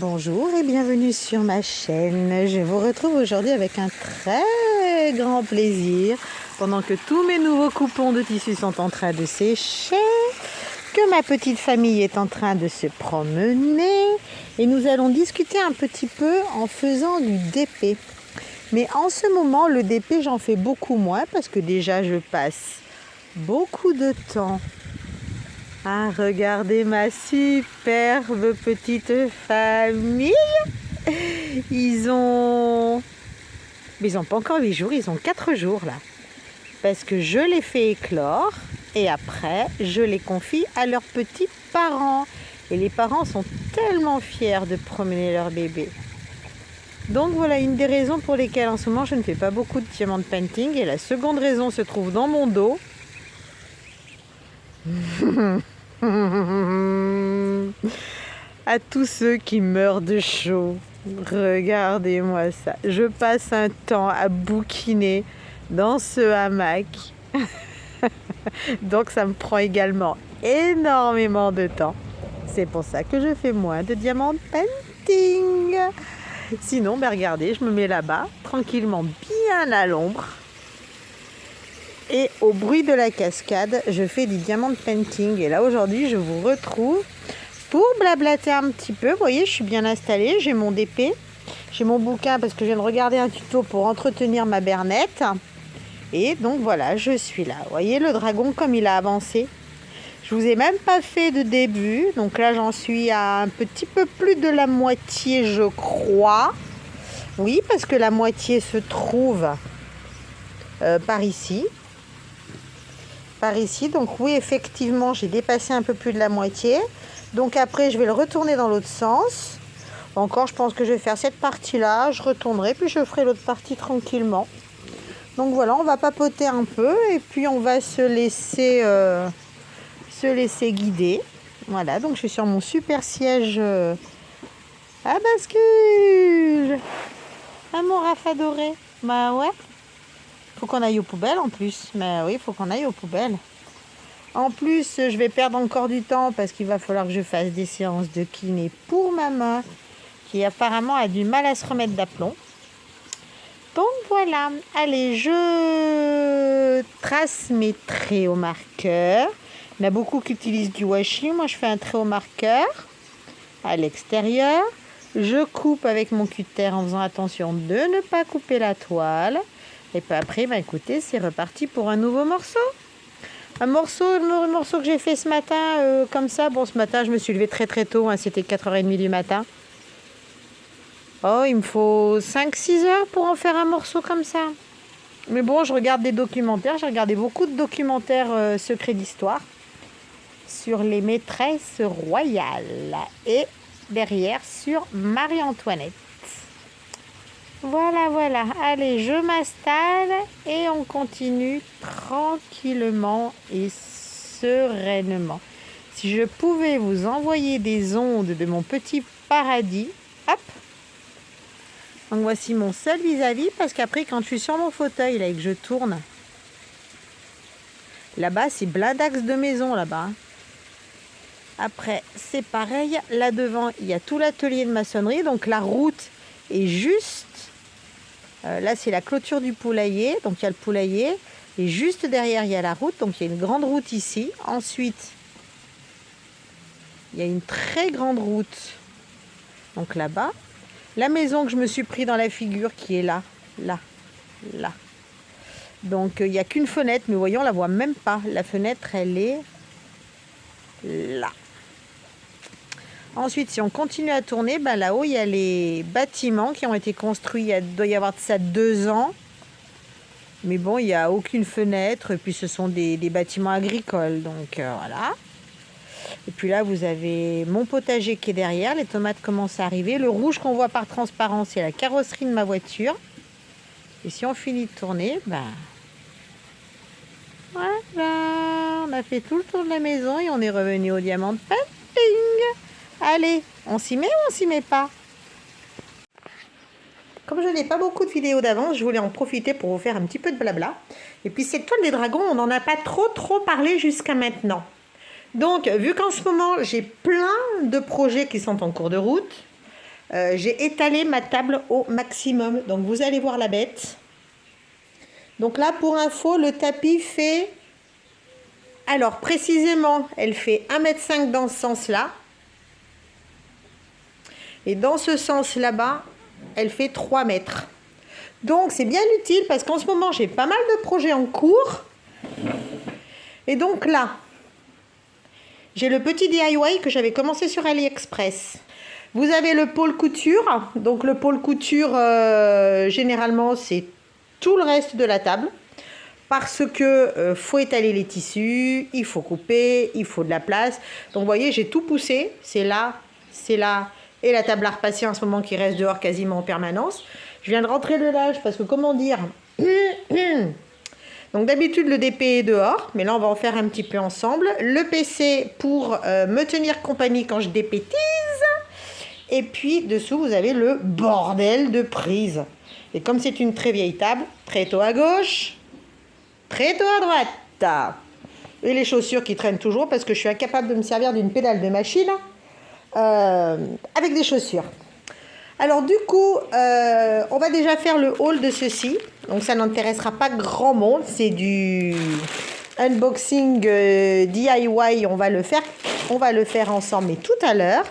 Bonjour et bienvenue sur ma chaîne. Je vous retrouve aujourd'hui avec un très grand plaisir pendant que tous mes nouveaux coupons de tissu sont en train de sécher, que ma petite famille est en train de se promener et nous allons discuter un petit peu en faisant du DP. Mais en ce moment, le DP, j'en fais beaucoup moins parce que déjà je passe beaucoup de temps à regarder ma superbe petite famille. Ils ont pas encore 8 jours, ils ont 4 jours là. Parce que je les fais éclore et après je les confie à leurs petits parents. Et les parents sont tellement fiers de promener leur bébé. Donc voilà une des raisons pour lesquelles en ce moment je ne fais pas beaucoup de diamond painting. Et la seconde raison se trouve dans mon dos. À tous ceux qui meurent de chaud, regardez-moi ça. Je passe un temps à bouquiner dans ce hamac. Donc ça me prend également énormément de temps. C'est pour ça que je fais moins de diamond painting. Sinon, regardez, je me mets là-bas, tranquillement, bien à l'ombre. Et au bruit de la cascade, je fais du diamond painting. Et là, aujourd'hui, je vous retrouve pour blablater un petit peu. Vous voyez, je suis bien installée. J'ai mon DP. J'ai mon bouquin parce que je viens de regarder un tuto pour entretenir ma bernette. Et donc, voilà, je suis là. Vous voyez le dragon comme il a avancé. Je vous ai même pas fait de début. Donc là, j'en suis à un petit peu plus de la moitié, je crois. Oui, parce que la moitié se trouve par ici. Donc oui, effectivement, j'ai dépassé un peu plus de la moitié. Donc après, je vais le retourner dans l'autre sens. Encore, je pense que je vais faire cette partie-là. Je retournerai, puis je ferai l'autre partie tranquillement. Donc voilà, on va papoter un peu et puis on va se laisser guider. Voilà, donc je suis sur mon super siège à bascule. Ah, mon Raph adoré. Bah ouais. Faut qu'on aille aux poubelles en plus. Mais oui, il faut qu'on aille aux poubelles. En plus, je vais perdre encore du temps parce qu'il va falloir que je fasse des séances de kiné pour ma main qui apparemment a du mal à se remettre d'aplomb. Donc voilà. Allez, je trace mes traits au marqueur. Il y en a beaucoup qui utilisent du washi. Moi, je fais un trait au marqueur à l'extérieur. Je coupe avec mon cutter en faisant attention de ne pas couper la toile. Et puis après, écoutez, c'est reparti pour un nouveau morceau. Le morceau que j'ai fait ce matin, comme ça. Bon, ce matin, je me suis levée très très tôt. C'était 4h30 du matin. Oh, il me faut 5-6 heures pour en faire un morceau comme ça. Mais bon, je regarde des documentaires. J'ai regardé beaucoup de documentaires secrets d'histoire sur les maîtresses royales. Et derrière, sur Marie-Antoinette. Voilà. Allez, je m'installe et on continue tranquillement et sereinement. Si je pouvais vous envoyer des ondes de mon petit paradis, hop. Donc voici mon seul vis-à-vis parce qu'après, quand je suis sur mon fauteuil là, et que je tourne, là-bas, c'est blindax de maison là-bas. Après, c'est pareil. Là devant, il y a tout l'atelier de maçonnerie. Donc la route est juste. Là, c'est la clôture du poulailler. Donc, il y a le poulailler. Et juste derrière, il y a la route. Donc, il y a une grande route ici. Ensuite, il y a une très grande route. Donc, là-bas. La maison que je me suis pris dans la figure qui est là. Donc, il n'y a qu'une fenêtre. Mais voyons, on ne la voit même pas. La fenêtre, elle est là. Ensuite, si on continue à tourner, là-haut, il y a les bâtiments qui ont été construits, il doit y avoir de ça 2 ans. Mais bon, il n'y a aucune fenêtre. Et puis, ce sont des bâtiments agricoles. Donc, voilà. Et puis là, vous avez mon potager qui est derrière. Les tomates commencent à arriver. Le rouge qu'on voit par transparence, c'est la carrosserie de ma voiture. Et si on finit de tourner, voilà. On a fait tout le tour de la maison et on est revenu au diamant painting. Allez, on s'y met ou on s'y met pas? Comme je n'ai pas beaucoup de vidéos d'avance, je voulais en profiter pour vous faire un petit peu de blabla. Et puis cette toile des dragons, on n'en a pas trop parlé jusqu'à maintenant. Donc, vu qu'en ce moment, j'ai plein de projets qui sont en cours de route, J'ai étalé ma table au maximum. Donc vous allez voir la bête. Donc là, pour info, le tapis fait... Alors précisément, elle fait 1,5 m dans ce sens-là. Et dans ce sens là-bas, elle fait 3 mètres. Donc c'est bien utile parce qu'en ce moment, j'ai pas mal de projets en cours. Et donc là, j'ai le petit DIY que j'avais commencé sur AliExpress. Vous avez le pôle couture. Donc le pôle couture, généralement, c'est tout le reste de la table. Parce que faut étaler les tissus, il faut couper, il faut de la place. Donc vous voyez, j'ai tout poussé. C'est là, et la table à repasser en ce moment qui reste dehors quasiment en permanence. Je viens de rentrer le linge parce que comment dire... Donc d'habitude le DP est dehors, mais là on va en faire un petit peu ensemble. Le PC pour me tenir compagnie quand je dépétise. Et puis dessous vous avez le bordel de prise. Et comme c'est une très vieille table, tréteau à gauche, tréteau à droite. Et les chaussures qui traînent toujours parce que je suis incapable de me servir d'une pédale de machine avec des chaussures. Alors du coup, on va déjà faire le haul de ceci. Donc ça n'intéressera pas grand monde. C'est du unboxing DIY. On va le faire ensemble, mais tout à l'heure.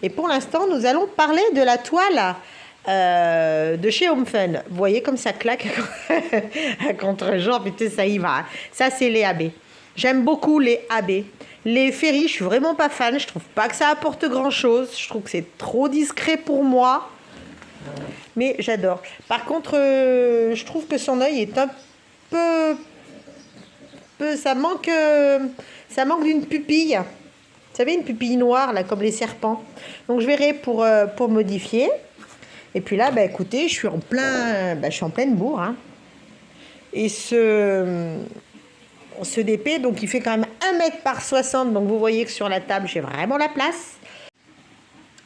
Et pour l'instant, nous allons parler de la toile de chez Home Fun. Vous voyez comme ça claque à contre-genre. Putain, ça y va. Ça, c'est les AB. J'aime beaucoup les AB. Les ferries, je suis vraiment pas fan. Je trouve pas que ça apporte grand-chose. Je trouve que c'est trop discret pour moi. Mais j'adore. Par contre, je trouve que son œil est un peu ça manque d'une pupille. Vous savez, une pupille noire, là, comme les serpents. Donc, je verrai pour modifier. Et puis là, bah, écoutez, je suis en pleine bourre. Hein. Et ce DP, donc, il fait quand même 1 m par 60. Donc, vous voyez que sur la table, j'ai vraiment la place.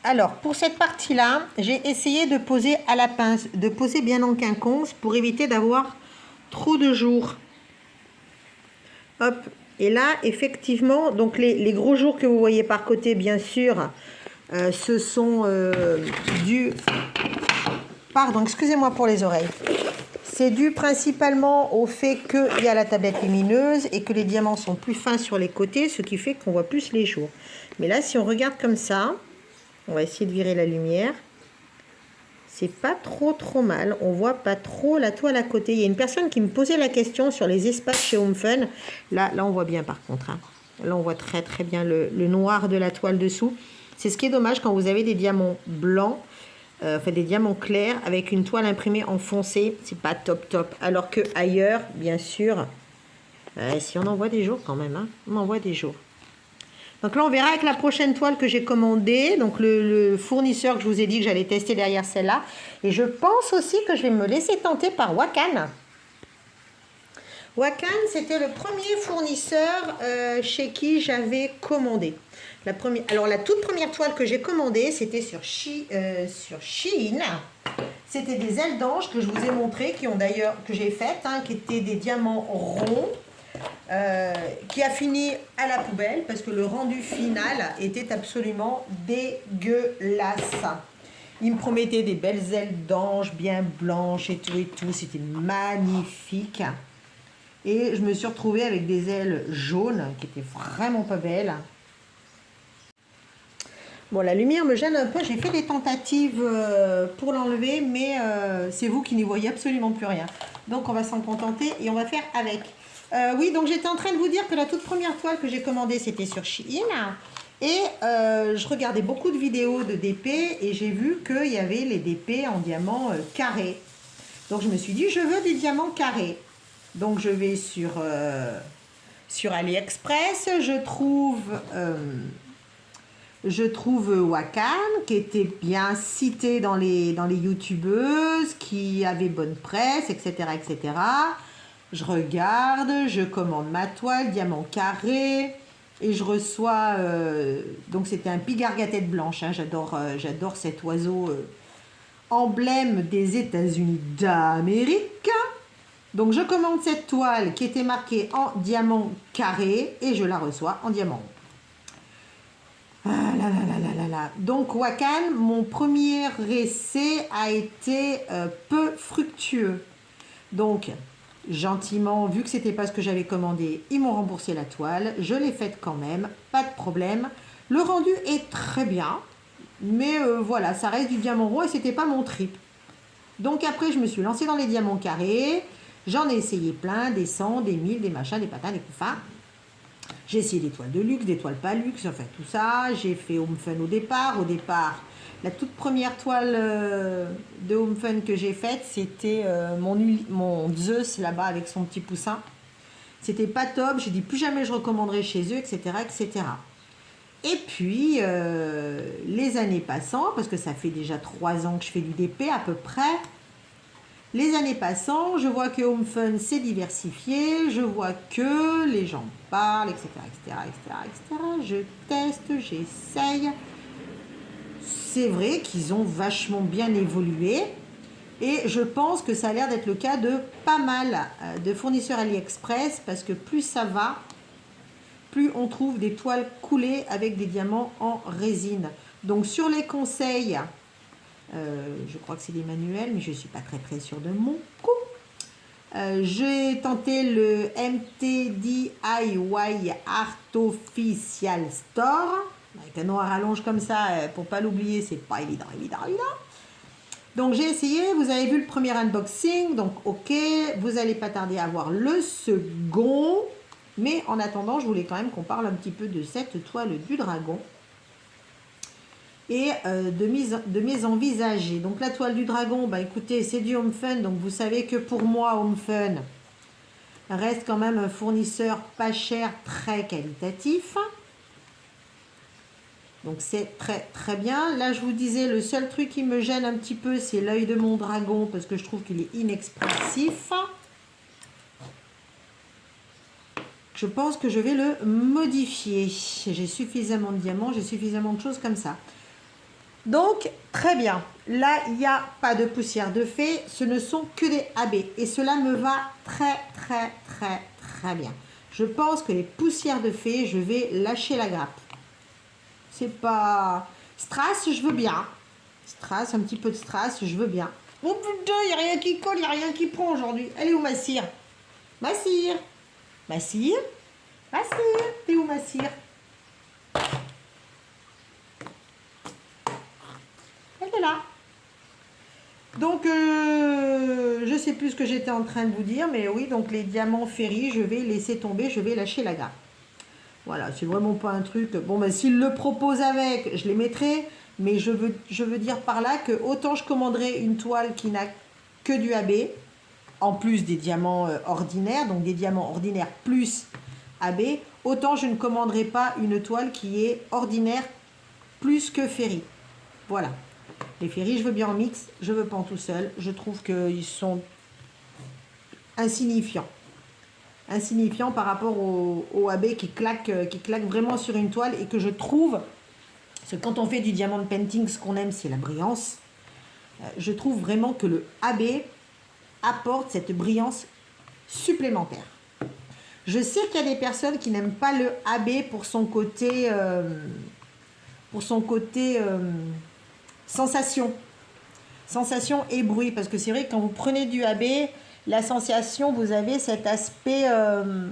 Alors, pour cette partie-là, j'ai essayé de poser à la pince, de poser bien en quinconce pour éviter d'avoir trop de jours. Hop. Et là, effectivement, donc les gros jours que vous voyez par côté, bien sûr, ce sont Pardon, excusez-moi pour les oreilles. C'est dû principalement au fait qu'il y a la tablette lumineuse et que les diamants sont plus fins sur les côtés, ce qui fait qu'on voit plus les jours. Mais là, si on regarde comme ça, on va essayer de virer la lumière. C'est pas trop mal. On voit pas trop la toile à côté. Il y a une personne qui me posait la question sur les espaces chez Home Fun. Là on voit bien par contre. Hein. Là, on voit très bien le noir de la toile dessous. C'est ce qui est dommage quand vous avez des diamants blancs, enfin des diamants clairs avec une toile imprimée en foncé. C'est pas top. Alors que ailleurs, bien sûr, si on en voit des jours quand même. Hein, on en voit des jours. Donc là, on verra avec la prochaine toile que j'ai commandée. Donc le fournisseur que je vous ai dit que j'allais tester derrière celle-là. Et je pense aussi que je vais me laisser tenter par Wakan. Wakan, c'était le premier fournisseur chez qui j'avais commandé. Alors la toute première toile que j'ai commandée, c'était sur Shein. C'était des ailes d'ange que je vous ai montré, que j'ai faites, hein, qui étaient des diamants ronds. Qui a fini à la poubelle parce que le rendu final était absolument dégueulasse. Il me promettait des belles ailes d'ange bien blanches et tout, c'était magnifique. Et je me suis retrouvée avec des ailes jaunes qui étaient vraiment pas belles. Bon, la lumière me gêne un peu, j'ai fait des tentatives pour l'enlever, mais c'est vous qui n'y voyez absolument plus rien. Donc on va s'en contenter et on va faire avec. Oui, donc j'étais en train de vous dire que la toute première toile que j'ai commandée, c'était sur Shein. Et je regardais beaucoup de vidéos de DP et j'ai vu qu'il y avait les DP en diamant carré. Donc je me suis dit, je veux des diamants carrés. Donc je vais sur AliExpress, je trouve Wakan, qui était bien cité dans les youtubeuses, qui avait bonne presse, etc. etc. Je regarde, je commande ma toile, diamant carré, et je reçois... donc c'était un pigargue à tête blanche, hein, j'adore cet oiseau emblème des États-Unis d'Amérique. Donc je commande cette toile qui était marquée en diamant carré, et je la reçois en diamant rond. Ah là là là là là là. Donc Wakan, mon premier essai a été peu fructueux. Donc, gentiment, vu que c'était pas ce que j'avais commandé, ils m'ont remboursé la toile. Je l'ai faite quand même, pas de problème. Le rendu est très bien, mais voilà, ça reste du diamant rond et c'était pas mon trip. Donc après, je me suis lancée dans les diamants carrés. J'en ai essayé plein, des 100, des 1000, des machins, des patins, des couffins. J'ai essayé des toiles de luxe, des toiles pas luxe, enfin tout ça. J'ai fait Home Fun au départ. Au départ, la toute première toile de Home Fun que j'ai faite, c'était mon Zeus là-bas avec son petit poussin. C'était pas top. J'ai dit plus jamais je recommanderai chez eux, etc. etc. Et puis, les années passant, parce que ça fait déjà 3 ans que je fais du DP à peu près, les années passant, je vois que Home Fun s'est diversifié, je vois que les gens parlent, etc., etc., etc., etc. Je teste, j'essaye. C'est vrai qu'ils ont vachement bien évolué et je pense que ça a l'air d'être le cas de pas mal de fournisseurs AliExpress parce que plus ça va, plus on trouve des toiles coulées avec des diamants en résine. Donc sur les conseils, je crois que c'est des manuels, mais je ne suis pas très sûre de mon coup. J'ai tenté le MTDIY Art Official Store. Avec un nom à rallonge comme ça, pour pas l'oublier, c'est pas évident. Donc j'ai essayé, vous avez vu le premier unboxing, donc ok, vous n'allez pas tarder à voir le second. Mais en attendant, je voulais quand même qu'on parle un petit peu de cette toile du dragon et de mes envisagés. Donc la toile du dragon, bah écoutez, c'est du Home Fun, donc vous savez que pour moi, Home Fun reste quand même un fournisseur pas cher, très qualitatif. Donc c'est très bien. Là, je vous disais, le seul truc qui me gêne un petit peu, c'est l'œil de mon dragon, parce que je trouve qu'il est inexpressif. Je pense que je vais le modifier. J'ai suffisamment de diamants, j'ai suffisamment de choses comme ça. Donc, très bien. Là, il n'y a pas de poussière de fée. Ce ne sont que des AB. Et cela me va très bien. Je pense que les poussières de fée, je vais lâcher la grappe. C'est pas... Strass, je veux bien. Strass, un petit peu de strass, je veux bien. Oh putain, il n'y a rien qui colle, il n'y a rien qui prend aujourd'hui. Elle est où ma cire? Ma cire? Ma cire? Ma cire? T'es où ma cire? Elle est là. Donc, je sais plus ce que j'étais en train de vous dire, mais oui, donc les diamants ferry, je vais laisser tomber, je vais lâcher la grappe. Voilà, c'est vraiment pas un truc... Bon, ben, s'il le propose avec, je les mettrai, mais je veux dire par là que autant je commanderai une toile qui n'a que du AB, en plus des diamants ordinaires, donc des diamants ordinaires plus AB, autant je ne commanderai pas une toile qui est ordinaire plus que ferry. Voilà. Les ferry, je veux bien en mix, je veux pas en tout seul. Je trouve qu'ils sont insignifiants. Insignifiants par rapport au AB qui claque vraiment sur une toile et que je trouve, parce que quand on fait du diamond painting, ce qu'on aime, c'est la brillance. Je trouve vraiment que le AB apporte cette brillance supplémentaire. Je sais qu'il y a des personnes qui n'aiment pas le AB pour son côté sensation et bruit, parce que c'est vrai que quand vous prenez du AB, la sensation, vous avez cet aspect de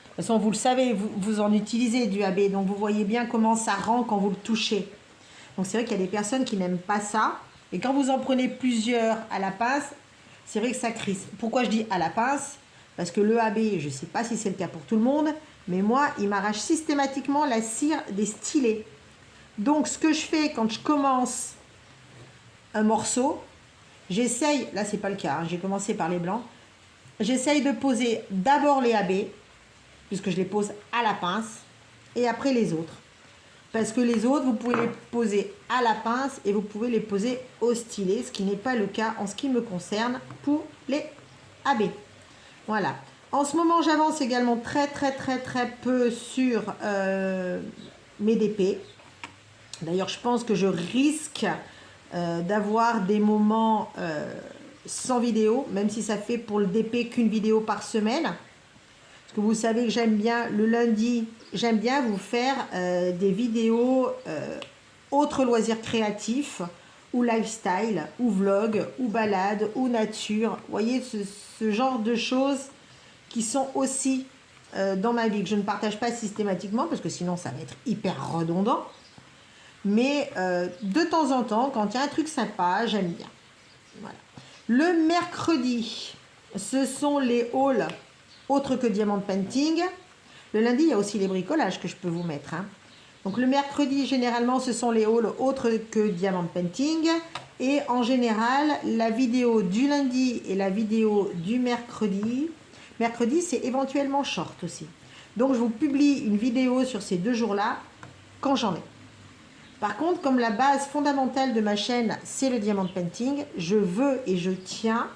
toute façon vous le savez, vous en utilisez du AB, donc vous voyez bien comment ça rend quand vous le touchez. Donc c'est vrai qu'il y a des personnes qui n'aiment pas ça, et quand vous en prenez plusieurs à la pince, c'est vrai que ça crisse. Pourquoi je dis à la pince? Parce que le AB, je ne sais pas si c'est le cas pour tout le monde, mais moi, il m'arrache systématiquement la cire des stylets. Donc, ce que je fais quand je commence un morceau, j'essaye, là, c'est pas le cas, hein, j'ai commencé par les blancs, j'essaye de poser d'abord les AB, puisque je les pose à la pince, et après les autres. Parce que les autres, vous pouvez les poser à la pince et vous pouvez les poser au stylet, ce qui n'est pas le cas en ce qui me concerne pour les AB. Voilà. En ce moment, j'avance également très peu sur mes DP. D'ailleurs, je pense que je risque d'avoir des moments sans vidéo, même si ça fait pour le DP qu'une vidéo par semaine. Parce que vous savez que j'aime bien, le lundi, j'aime bien vous faire des vidéos autres loisirs créatifs, ou lifestyle, ou vlog, ou balade, ou nature. Vous voyez, ce genre de choses qui sont aussi dans ma vie, que je ne partage pas systématiquement, parce que sinon ça va être hyper redondant. Mais de temps en temps, quand il y a un truc sympa, j'aime bien. Voilà. Le mercredi, ce sont les hauls autres que Diamond Painting. Le lundi, il y a aussi les bricolages que je peux vous mettre. Hein. Donc le mercredi, généralement, ce sont les hauls autres que Diamond Painting. Et en général, la vidéo du lundi et la vidéo du mercredi. Mercredi, c'est éventuellement short aussi. Donc je vous publie une vidéo sur ces 2 jours-là quand j'en ai. Par contre, comme la base fondamentale de ma chaîne, c'est le Diamond Painting, je veux et je tiens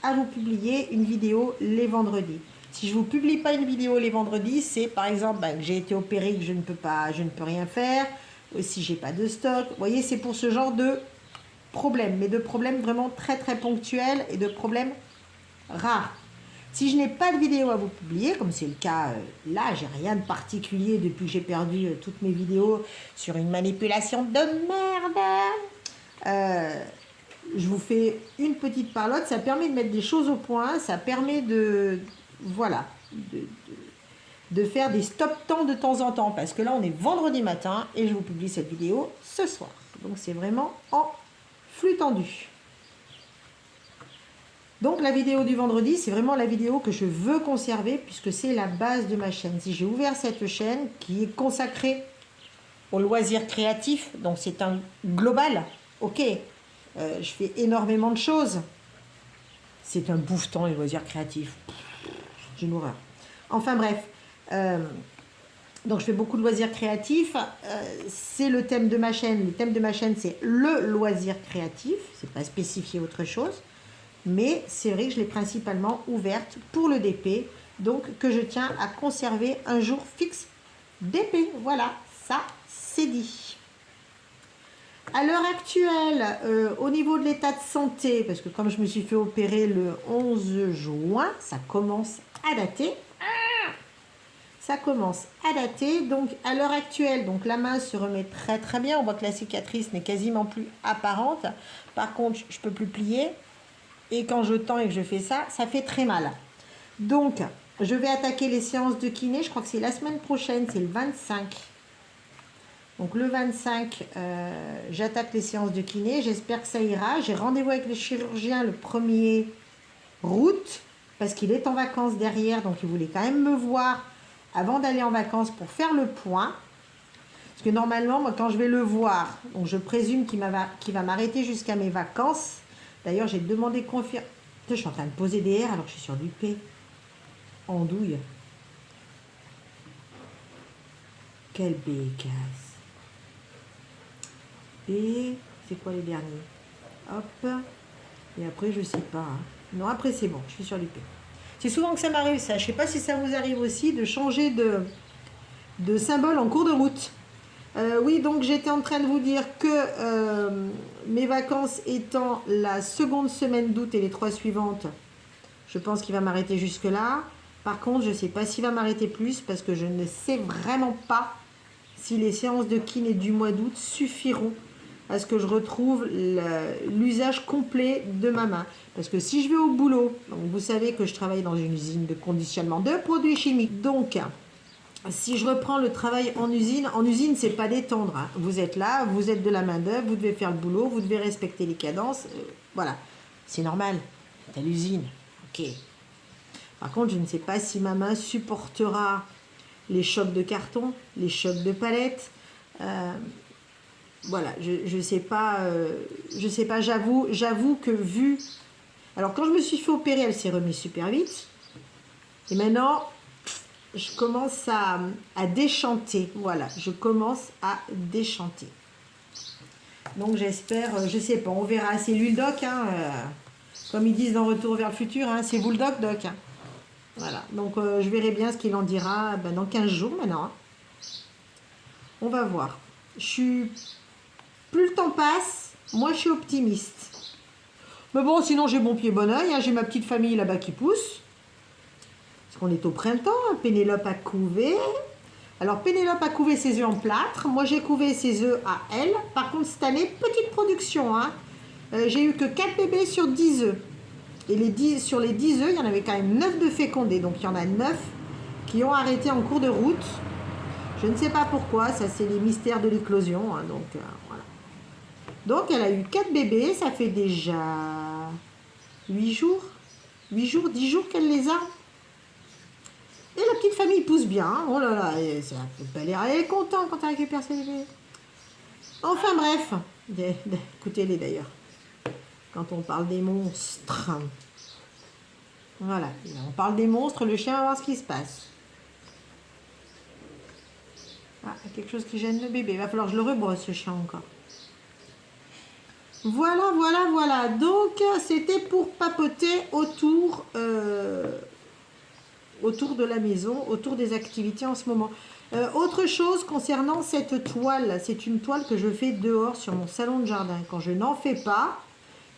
à vous publier une vidéo les vendredis. Si je ne vous publie pas une vidéo les vendredis, c'est par exemple que j'ai été opérée, que je ne peux rien faire, si j'ai pas de stock. Vous voyez, c'est pour ce genre de problèmes, mais de problèmes vraiment très très ponctuels et de problèmes rares. Si je n'ai pas de vidéo à vous publier, comme c'est le cas là, j'ai rien de particulier depuis que j'ai perdu toutes mes vidéos sur une manipulation de merde. Je vous fais une petite parlotte, ça permet de mettre des choses au point, ça permet de, voilà, de faire des stop-temps de temps en temps, parce que là on est vendredi matin et je vous publie cette vidéo ce soir. Donc c'est vraiment en flux tendu. Donc la vidéo du vendredi, c'est vraiment la vidéo que je veux conserver puisque c'est la base de ma chaîne. Si j'ai ouvert cette chaîne qui est consacrée aux loisirs créatifs, donc c'est un global, ok, je fais énormément de choses. C'est un bouffetant les loisirs créatifs. J'ai une horreur. Enfin bref, donc je fais beaucoup de loisirs créatifs. C'est le thème de ma chaîne. Le thème de ma chaîne, c'est le loisir créatif. C'est pas spécifié autre chose. Mais c'est vrai que je l'ai principalement ouverte pour le DP, donc que je tiens à conserver un jour fixe DP. Voilà, ça c'est dit. À l'heure actuelle, au niveau de l'état de santé, parce que comme je me suis fait opérer le 11 juin, ça commence à dater. Ça commence à dater, donc à l'heure actuelle, donc la main se remet très très bien. On voit que la cicatrice n'est quasiment plus apparente. Par contre, je ne peux plus plier. Et quand je tends et que je fais ça, ça fait très mal. Donc, je vais attaquer les séances de kiné. Je crois que c'est la semaine prochaine, c'est le 25. Donc, le 25, j'attaque les séances de kiné. J'espère que ça ira. J'ai rendez-vous avec le chirurgien le 1er août, parce qu'il est en vacances derrière. Donc, il voulait quand même me voir avant d'aller en vacances pour faire le point. Parce que normalement, moi, quand je vais le voir, donc je présume qu'il va m'arrêter jusqu'à mes vacances. D'ailleurs, j'ai demandé confirmation. Je suis en train de poser des R alors que je suis sur du P. Andouille. Quelle bécasse. Et c'est quoi les derniers? Hop. Et après, je sais pas. Hein. Non, après, c'est bon. Je suis sur du P. C'est souvent que ça m'arrive, ça. Je sais pas si ça vous arrive aussi de changer de symbole en cours de route. Oui, donc j'étais en train de vous dire que mes vacances étant la seconde semaine d'août et les 3 suivantes, je pense qu'il va m'arrêter jusque-là. Par contre, je ne sais pas s'il va m'arrêter plus parce que je ne sais vraiment pas si les séances de kiné du mois d'août suffiront à ce que je retrouve l'usage complet de ma main. Parce que si je vais au boulot, donc vous savez que je travaille dans une usine de conditionnement de produits chimiques, donc si je reprends le travail en usine, c'est pas détendre. Hein. Vous êtes là, vous êtes de la main-d'œuvre, vous devez faire le boulot, vous devez respecter les cadences. Voilà, c'est normal. C'est à l'usine. Ok. Par contre, je ne sais pas si ma main supportera les chocs de carton, les chocs de palette. Voilà, je sais pas. Je sais pas. J'avoue que vu. Alors, quand je me suis fait opérer, elle s'est remise super vite. Et maintenant, je commence à déchanter. Voilà, je commence à déchanter. Donc j'espère, je sais pas, on verra. C'est lui le doc, hein, comme ils disent dans Retour vers le futur, hein, c'est vous le doc, doc. Hein. Voilà, donc je verrai bien ce qu'il en dira dans 15 jours maintenant. Hein. On va voir. Plus le temps passe, moi je suis optimiste. Mais bon, sinon j'ai bon pied, bon oeil, hein, j'ai ma petite famille là-bas qui pousse. Parce qu'on est au printemps, Pénélope a couvé. Alors Pénélope a couvé ses œufs en plâtre. Moi j'ai couvé ses œufs à elle. Par contre cette année, petite production. Hein. J'ai eu que 4 bébés sur 10 œufs. Et sur les 10 œufs, il y en avait quand même 9 de fécondés. Donc il y en a 9 qui ont arrêté en cours de route. Je ne sais pas pourquoi, ça c'est les mystères de l'éclosion. Hein, donc voilà. Donc elle a eu 4 bébés, ça fait déjà 8 jours. 10 jours qu'elle les a. Et la petite famille pousse bien. Hein. Oh là là, elle est contente quand elle récupère ses bébés. Enfin bref, écoutez-les d'ailleurs. Quand on parle des monstres. Voilà, on parle des monstres, le chien va voir ce qui se passe. Ah, il y a quelque chose qui gêne le bébé. Il va falloir que je le rebrosse, ce chien encore. Voilà, voilà, voilà. Donc, c'était pour papoter autour de la maison, autour des activités en ce moment. Autre chose concernant cette toile, c'est une toile que je fais dehors sur mon salon de jardin. Quand je n'en fais pas,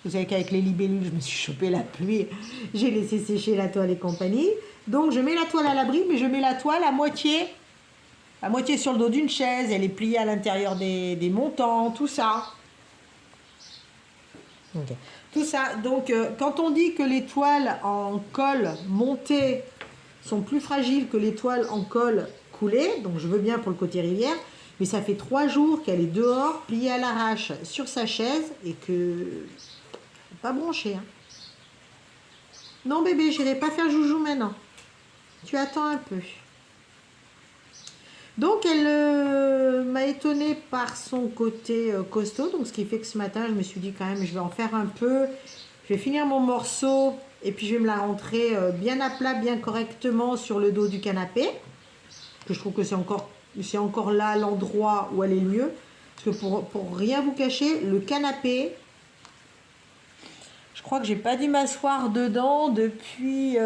vous savez qu'avec les libellules, je me suis chopé la pluie, j'ai laissé sécher la toile et compagnie. Donc je mets la toile à l'abri, mais je mets la toile à moitié sur le dos d'une chaise, elle est pliée à l'intérieur des montants, tout ça. Okay. Tout ça, donc quand on dit que les toiles en colle montée sont plus fragiles que les toiles en colle coulée, donc je veux bien pour le côté rivière, mais ça fait 3 jours qu'elle est dehors, pliée à l'arrache sur sa chaise et que... pas bronchée. Hein. Non bébé, j'irai pas faire joujou maintenant. Tu attends un peu. Donc elle m'a étonnée par son côté costaud, donc ce qui fait que ce matin je me suis dit quand même je vais en faire un peu, je vais finir mon morceau et puis je vais me la rentrer bien à plat, bien correctement sur le dos du canapé, que je trouve que c'est encore là l'endroit où elle est le mieux, parce que pour rien vous cacher, le canapé, je crois que j'ai pas dû m'asseoir dedans depuis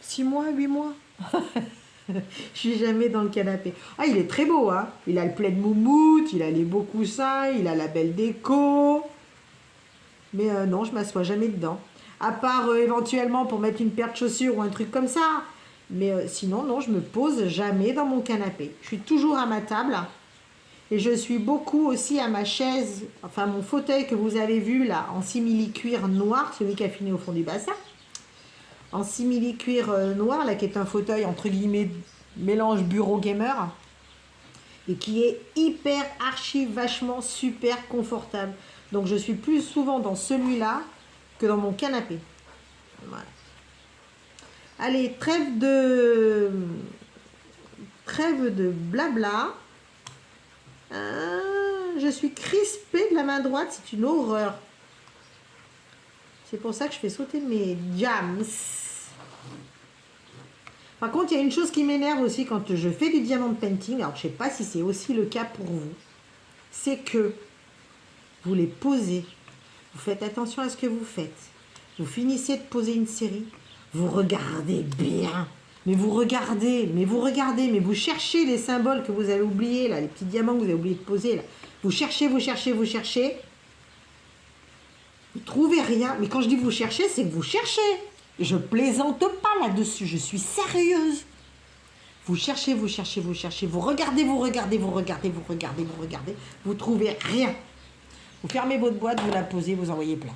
6 mois, 8 mois. Je suis jamais dans le canapé. Ah, il est très beau, hein. Il a le plaid moumoute, il a les beaux coussins, il a la belle déco. Mais non, je m'assois jamais dedans. À part éventuellement pour mettre une paire de chaussures ou un truc comme ça. Mais sinon, non, je me pose jamais dans mon canapé. Je suis toujours à ma table. Et je suis beaucoup aussi à ma chaise, enfin mon fauteuil que vous avez vu là, en simili-cuir noir, celui qui a fini au fond du bassin. En simili-cuir noir, là, qui est un fauteuil entre guillemets mélange bureau gamer et qui est hyper archi vachement super confortable. Donc je suis plus souvent dans celui-là que dans mon canapé. Voilà. Allez, trêve de blabla. Je suis crispée de la main droite, c'est une horreur. C'est pour ça que je fais sauter mes jams. Par contre, il y a une chose qui m'énerve aussi quand je fais du diamond painting, alors je ne sais pas si c'est aussi le cas pour vous, c'est que vous les posez, vous faites attention à ce que vous faites, vous finissez de poser une série, vous regardez bien, mais vous cherchez les symboles que vous avez oubliés, là, les petits diamants que vous avez oublié de poser, là. Vous cherchez, vous trouvez rien, mais quand je dis vous cherchez, c'est que vous cherchez. Je plaisante pas là-dessus, je suis sérieuse. Vous cherchez, vous regardez, vous trouvez rien. Vous fermez votre boîte, vous la posez, vous envoyez plein.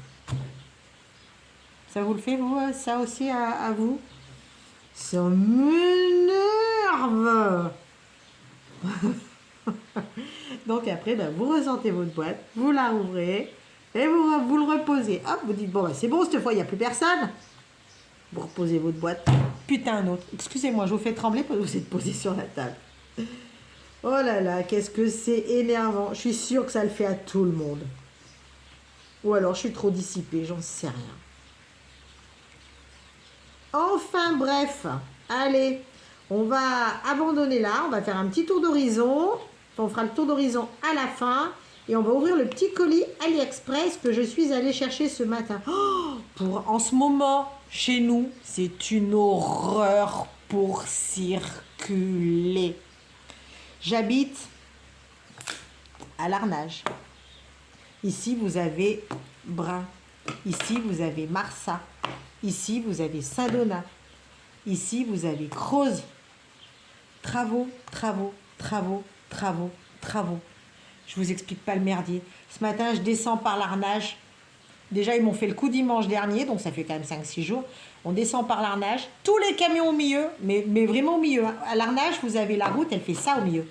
Ça vous le fait, vous, ça aussi à vous? Ça m'énerve. Donc après, vous ressentez votre boîte, vous la rouvrez et vous le reposez. Hop, vous dites, bon, c'est bon, cette fois, il n'y a plus personne. Vous reposez votre boîte. Putain, un autre. Excusez-moi, je vous fais trembler parce que vous êtes posé sur la table. Oh là là, qu'est-ce que c'est énervant. Je suis sûre que ça le fait à tout le monde. Ou alors, je suis trop dissipée, j'en sais rien. Enfin, bref. Allez, on va abandonner là. On va faire un petit tour d'horizon. On fera le tour d'horizon à la fin. Et on va ouvrir le petit colis AliExpress que je suis allée chercher ce matin. En ce moment, chez nous, c'est une horreur pour circuler. J'habite à Larnage. Ici, vous avez Brun. Ici, vous avez Marsat. Ici, vous avez Saint-Donat. Ici, vous avez creuse. Travaux, travaux, travaux, travaux, travaux. Je vous explique pas le merdier. Ce matin, je descends par l'Arnage. Déjà, ils m'ont fait le coup dimanche dernier, donc ça fait quand même 5-6 jours. On descend par l'Arnage. Tous les camions au milieu, mais vraiment au milieu. À l'Arnage, vous avez la route, elle fait ça au milieu.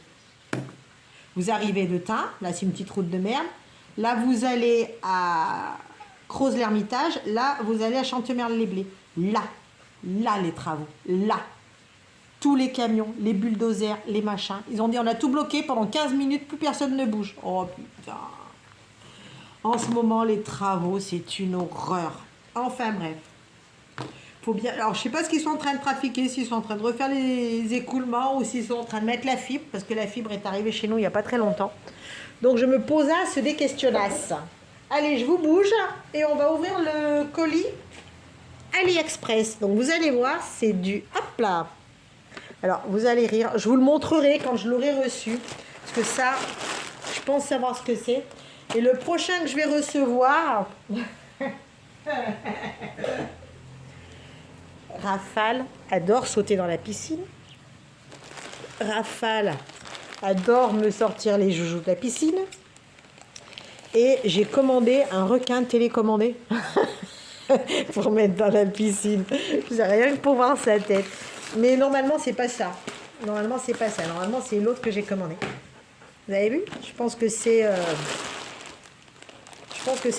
Vous arrivez de Tain, là c'est une petite route de merde. Là, vous allez à Crozes-l'Hermitage. Là, vous allez à Chantemerle-les-Blés. Là les travaux. Là. Tous les camions, les bulldozers, les machins. Ils ont dit, on a tout bloqué pendant 15 minutes, plus personne ne bouge. Oh putain. En ce moment, les travaux, c'est une horreur. Enfin bref. Faut bien... Alors, je sais pas ce qu'ils sont en train de trafiquer, s'ils sont en train de refaire les écoulements ou s'ils sont en train de mettre la fibre, parce que la fibre est arrivée chez nous il n'y a pas très longtemps. Donc, je me posasse des questionnaces. Allez, je vous bouge et on va ouvrir le colis AliExpress. Donc, vous allez voir, c'est du... Hop là. Alors, vous allez rire. Je vous le montrerai quand je l'aurai reçu. Parce que ça, je pense savoir ce que c'est. Et le prochain que je vais recevoir... Rafale adore sauter dans la piscine. Rafale adore me sortir les joujoux de la piscine. Et j'ai commandé un requin télécommandé pour mettre dans la piscine. Je sais rien que pour voir sa tête. Mais normalement, c'est pas ça. Normalement, c'est pas ça. Normalement, c'est l'autre que j'ai commandé. Vous avez vu? Je pense que c'est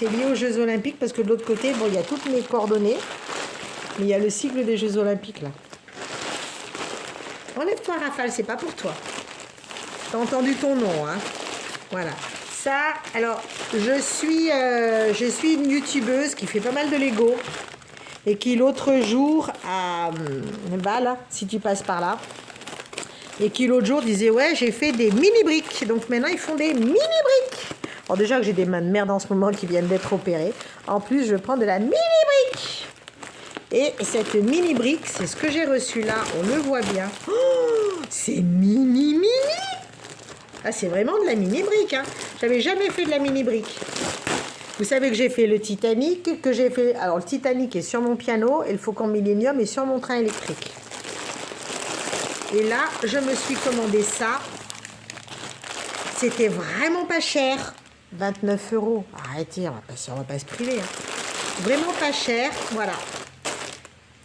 lié aux Jeux Olympiques parce que de l'autre côté, bon, il y a toutes mes coordonnées. Mais il y a le sigle des Jeux Olympiques là. Enlève-toi, Rafale, c'est pas pour toi. T'as entendu ton nom, hein? Voilà. Ça, alors, je suis une youtubeuse qui fait pas mal de Lego et qui l'autre jour à Val, si tu passes par là, et qui l'autre jour disait ouais, j'ai fait des mini-briques. Donc maintenant, ils font des mini-briques. Alors déjà que j'ai des mains de merde en ce moment qui viennent d'être opérées. En plus, je prends de la mini-brique. Et cette mini-brique, c'est ce que j'ai reçu là. On le voit bien. Oh, c'est mini-mini. Ah, c'est vraiment de la mini-brique. Hein. J'avais jamais fait de la mini-brique. Vous savez que j'ai fait le Titanic, que j'ai fait... Alors, le Titanic est sur mon piano et le Faucon Millenium est sur mon train électrique. Et là, je me suis commandé ça. C'était vraiment pas cher. 29 €. Arrêtez, on va pas se priver. Hein. Vraiment pas cher. Voilà.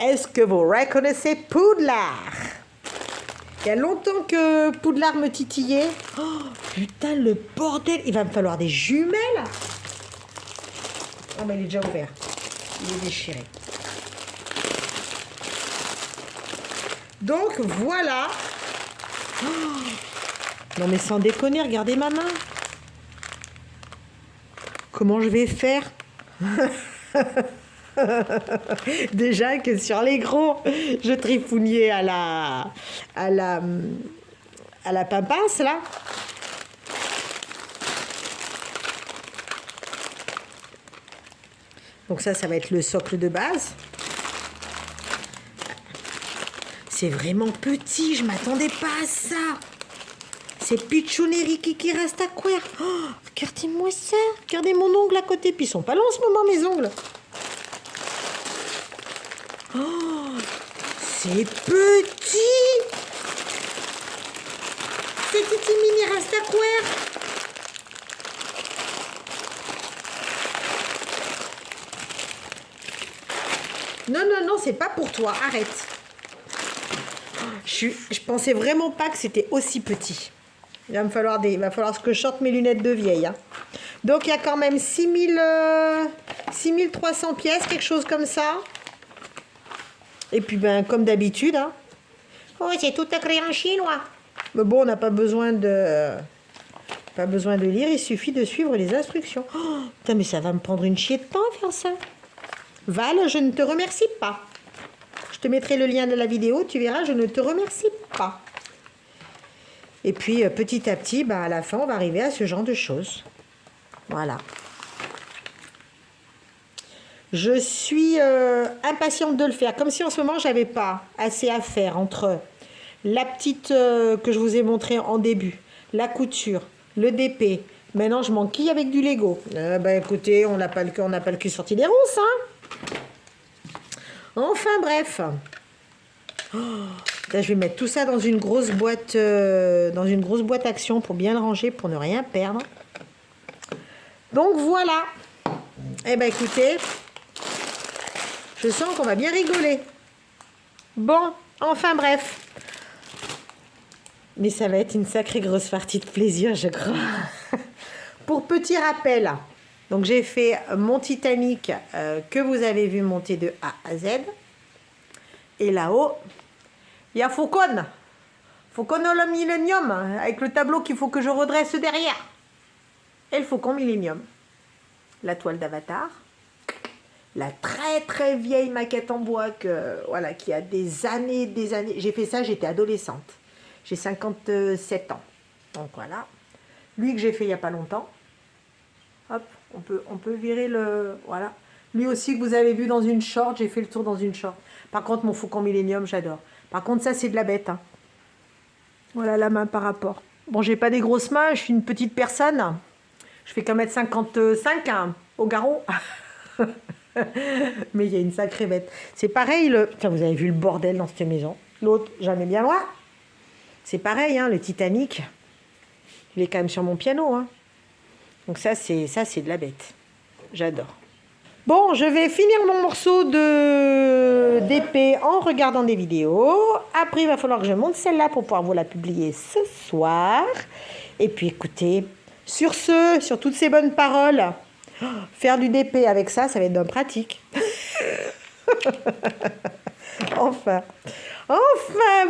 Est-ce que vous reconnaissez Poudlard? Il y a longtemps que Poudlard me titillait. Oh, putain, le bordel. Il va me falloir des jumelles. Ah, mais il est déjà ouvert. Il est déchiré. Donc, voilà. Oh, non, mais sans déconner, regardez ma main. Comment je vais faire? Déjà que sur les gros, je trifougnais à la pimpince, là. Donc ça va être le socle de base. C'est vraiment petit, je m'attendais pas à ça. C'est Pichoneri qui reste à quoi? Oh, regardez-moi ça. Regardez mon ongle à côté. Puis ils sont pas longs en ce moment, mes ongles. Oh, c'est petit. C'est Titi Mini reste à quoi? Non, non, non, c'est pas pour toi. Arrête. Je pensais vraiment pas que c'était aussi petit. Il va falloir que je sorte mes lunettes de vieille. Hein. Donc, il y a quand même 6300 pièces, quelque chose comme ça. Et puis, ben, comme d'habitude. Hein. Oh, c'est tout écrit en chinois. Mais bon, on n'a pas besoin de lire. Il suffit de suivre les instructions. Oh, putain, mais ça va me prendre une chier de temps à faire ça. Val, je ne te remercie pas. Je te mettrai le lien de la vidéo. Tu verras, je ne te remercie pas. Et puis, petit à petit, à la fin, on va arriver à ce genre de choses. Voilà. Je suis impatiente de le faire. Comme si en ce moment, j'avais pas assez à faire entre la petite que je vous ai montrée en début, la couture, le DP. Maintenant, je m'enquille avec du Lego. Écoutez, on n'a pas le cul sorti des ronces, hein. Enfin, bref. Là, je vais mettre tout ça dans une grosse boîte, action pour bien le ranger, pour ne rien perdre. Donc voilà. Eh ben écoutez, je sens qu'on va bien rigoler. Bon, enfin bref. Mais ça va être une sacrée grosse partie de plaisir, je crois. Pour petit rappel, donc j'ai fait mon Titanic que vous avez vu monter de A à Z. Et là-haut, il y a Faucon. Faucon le Millennium, avec le tableau qu'il faut que je redresse derrière. Et le Faucon Millennium. La toile d'Avatar. La très très vieille maquette en bois voilà, qui a des années. J'ai fait ça, j'étais adolescente. J'ai 57 ans. Donc voilà. Lui que j'ai fait il n'y a pas longtemps. Hop, on peut virer le... Voilà. Lui aussi que vous avez vu dans une short, j'ai fait le tour dans une short. Par contre, mon Faucon Millennium, j'adore. Par contre, ça, c'est de la bête. Hein. Voilà la main par rapport. Bon, j'ai pas des grosses mains, je suis une petite personne. Je fais qu'un mètre 55 hein, au garrot. Mais il y a une sacrée bête. C'est pareil, enfin, vous avez vu le bordel dans cette maison. L'autre, j'en ai bien loin. C'est pareil, hein, le Titanic. Il est quand même sur mon piano. Hein. Donc ça, c'est de la bête. J'adore. Bon, je vais finir mon morceau d'épée en regardant des vidéos. Après, il va falloir que je monte celle-là pour pouvoir vous la publier ce soir. Et puis, écoutez, sur toutes ces bonnes paroles, faire du DP avec ça, ça va être d'un pratique. Enfin,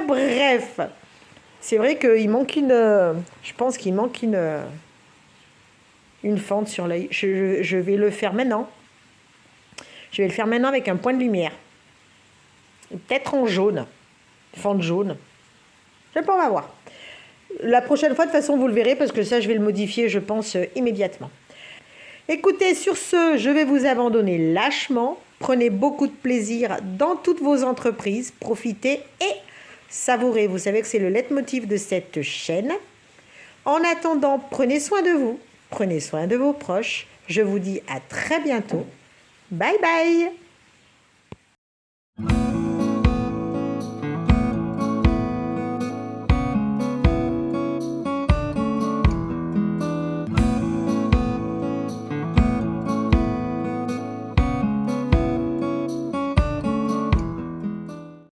bref. C'est vrai qu'il manque je pense qu'il manque une fente sur l'œil. Je vais le faire maintenant. Je vais le faire maintenant avec un point de lumière. Peut-être en jaune. Fente jaune. Je sais pas, on va voir. La prochaine fois, de toute façon, vous le verrez parce que ça, je vais le modifier, je pense, immédiatement. Écoutez, sur ce, je vais vous abandonner lâchement. Prenez beaucoup de plaisir dans toutes vos entreprises. Profitez et savourez. Vous savez que c'est le leitmotiv de cette chaîne. En attendant, prenez soin de vous. Prenez soin de vos proches. Je vous dis à très bientôt. Bye bye!